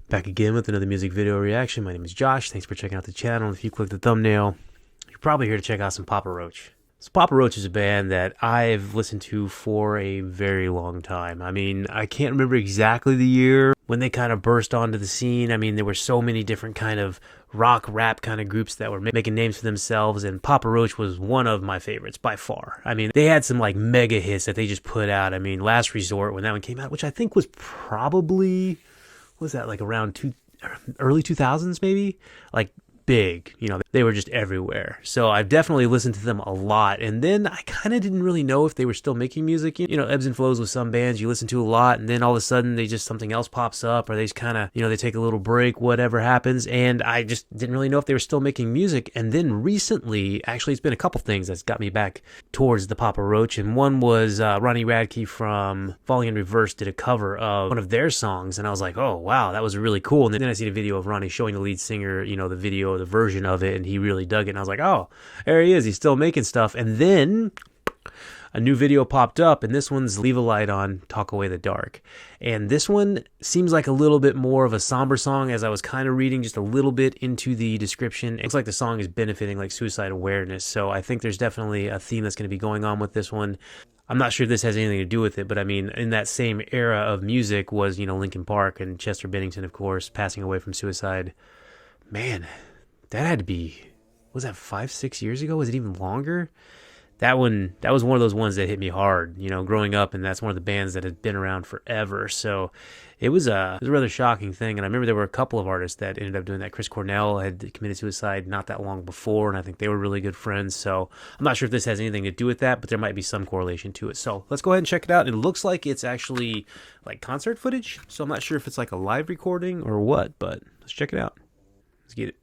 Back again with another music video reaction. My name is Josh. Thanks for checking out the channel. If you click the thumbnail, you're probably here to check out some Papa Roach. So Papa Roach is a band that I've listened to for a very long time. I mean, I can't remember exactly the year when they kind of burst onto the scene. I mean, there were so many different kind of rock, rap kind of groups that were making names for themselves, and Papa Roach was one of my favorites by far. I mean, they had some like mega hits that they just put out. I mean, Last Resort, when that one came out, which I think was probably, what was that, like around early 2000s maybe? Like big, you know, they were just everywhere. So I've definitely listened to them a lot, and then I kind of didn't really know if they were still making music. You know, ebbs and flows with some bands you listen to a lot, and then all of a sudden they just, something else pops up, or they just kind of, you know, they take a little break, whatever happens, and I just didn't really know if they were still making music. And then recently, actually it's been a couple things that's got me back towards the Papa Roach, and one was Ronnie Radke from Falling in Reverse did a cover of one of their songs, and I was like, oh wow, that was really cool. And then I see the video of Ronnie showing the lead singer, you know, the video, the version of it, and he really dug it, and I was like, oh, there he is, he's still making stuff. And then a new video popped up, and this one's Leave a Light On, Talk Away the Dark. And this one seems like a little bit more of a somber song, as I was kind of reading just a little bit into the description. It looks like the song is benefiting like suicide awareness, so I think there's definitely a theme that's going to be going on with this one. I'm not sure if this has anything to do with it, but I mean, in that same era of music was, you know, Linkin Park and Chester Bennington, of course, passing away from suicide. Man, that had to be, was that 5-6 years ago? Was it even longer? That was one of those ones that hit me hard, you know, growing up, and that's one of the bands that had been around forever. So it was a rather shocking thing. And I remember there were a couple of artists that ended up doing that. Chris Cornell had committed suicide not that long before, and I think they were really good friends. So I'm not sure if this has anything to do with that, but there might be some correlation to it. So let's go ahead and check it out. It looks like it's actually like concert footage, so I'm not sure if it's like a live recording or what, but let's check it out. Let's get it.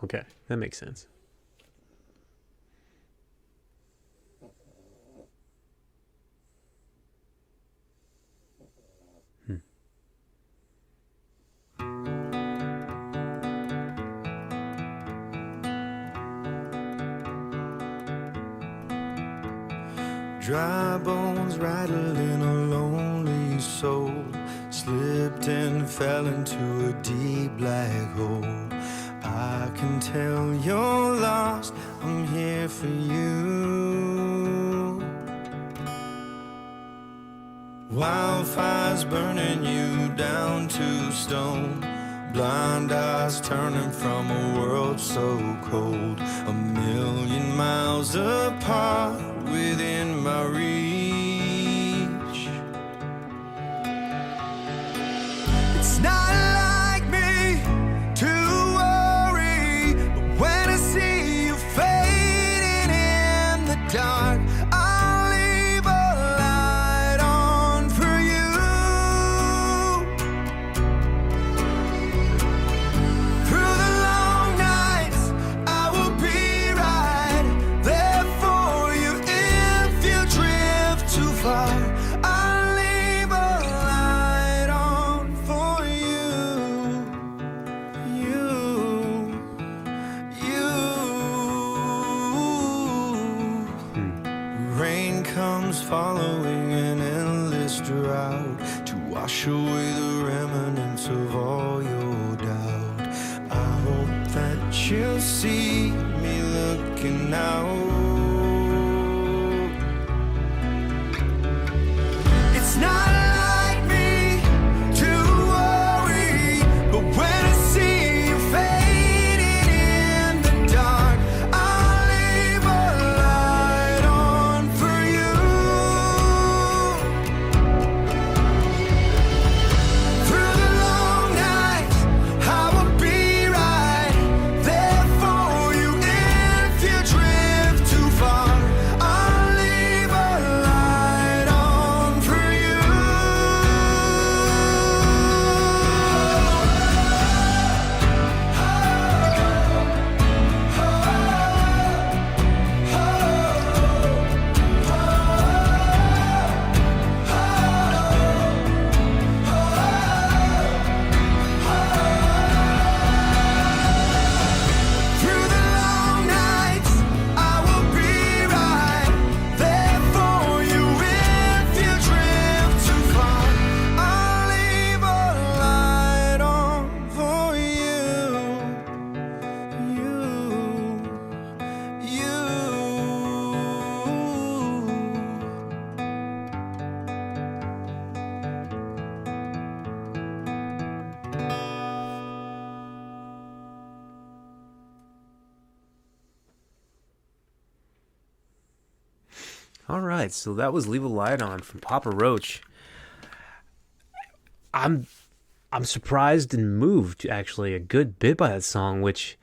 Okay, that makes sense. Dry bones rattling a lonely soul, slipped and fell into a deep black hole. I can tell you're lost, I'm here for you. Wildfires burning you down to stone, blind eyes turning from a world so cold, a million miles apart within my reach. It's not like me to worry, but when I see you fading in the dark, I'll leave a light on for you. Through the long nights, I will be right there for you. If you drift too far, I'll leave a light on for you. Rain comes following an endless drought to wash away the remnants of all your doubt. I hope that you'll see me looking out. It's not like me to worry, but when I see you fading in the dark, I'll leave a light on for you. Through the long nights, I will be right there for you. If you drift too All right, so that was "Leave a Light On" from Papa Roach. I'm I'm surprised and moved actually a good bit by that song, which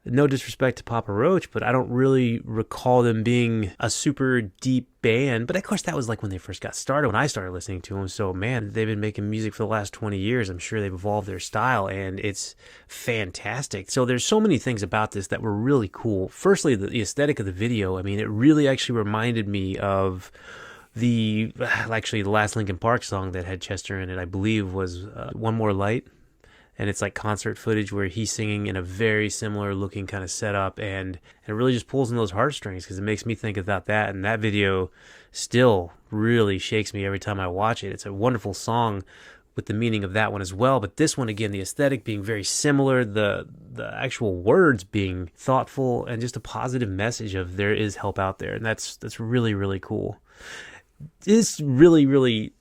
no disrespect to Papa Roach, but I don't really recall them being a super deep band. But of course, that was like when they first got started, when I started listening to them. So, man, they've been making music for the last 20 years. I'm sure they've evolved their style, and it's fantastic. So there's so many things about this that were really cool. Firstly, the aesthetic of the video. I mean, it really actually reminded me of the last Linkin Park song that had Chester in it, I believe, was One More Light. And it's like concert footage where he's singing in a very similar looking kind of setup, and it really just pulls on those heartstrings because it makes me think about that. And that video still really shakes me every time I watch it. It's a wonderful song with the meaning of that one as well, but this one, again, the aesthetic being very similar, the actual words being thoughtful, and just a positive message of there is help out there, and that's really, really cool. It's really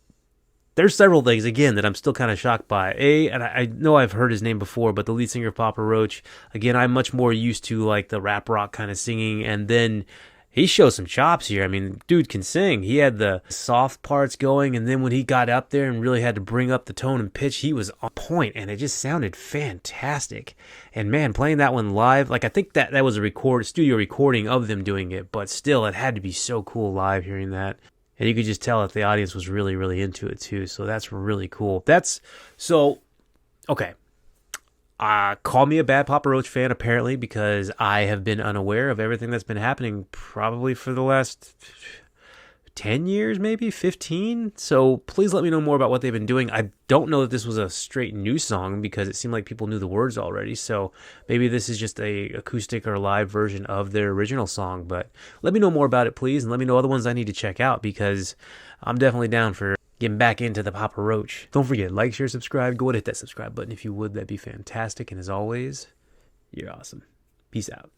there's several things, again, that I'm still kind of shocked by. And I know I've heard his name before, but the lead singer of Papa Roach, again, I'm much more used to like the rap rock kind of singing, and then he shows some chops here. I mean, dude can sing. He had the soft parts going, and then when he got up there and really had to bring up the tone and pitch, he was on point, and it just sounded fantastic. And man, playing that one live, like I think that was a studio recording of them doing it, but still, it had to be so cool live hearing that. And you could just tell that the audience was really, really into it too. So that's really cool. Okay. Call me a bad Papa Roach fan, apparently, because I have been unaware of everything that's been happening probably for the last 10 years, maybe 15. So please let me know more about what they've been doing. I don't know that this was a straight new song because it seemed like people knew the words already. So maybe this is just a acoustic or live version of their original song. But let me know more about it, please, and let me know other ones I need to check out because I'm definitely down for getting back into the Papa Roach. Don't forget, like, share, subscribe. Go ahead and hit that subscribe button if you would. That'd be fantastic. And as always, you're awesome. Peace out.